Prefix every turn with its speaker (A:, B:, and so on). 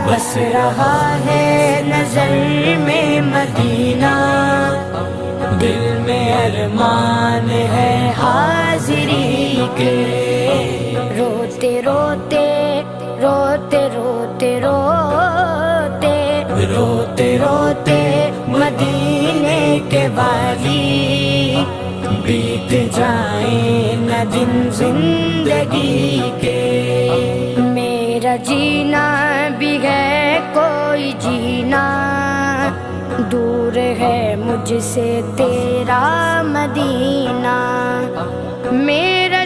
A: बस रहा है नजर में मदीना, दिल में अरमान है हाजिरी के। रोते रोते रोते रोते रोते रोते रोते मदीने के वाली, बीत जाए न दिन जिंदगी के। मेरा जीना भी है कोई जीना, दूर है मुझसे तेरा मदीना। मेरा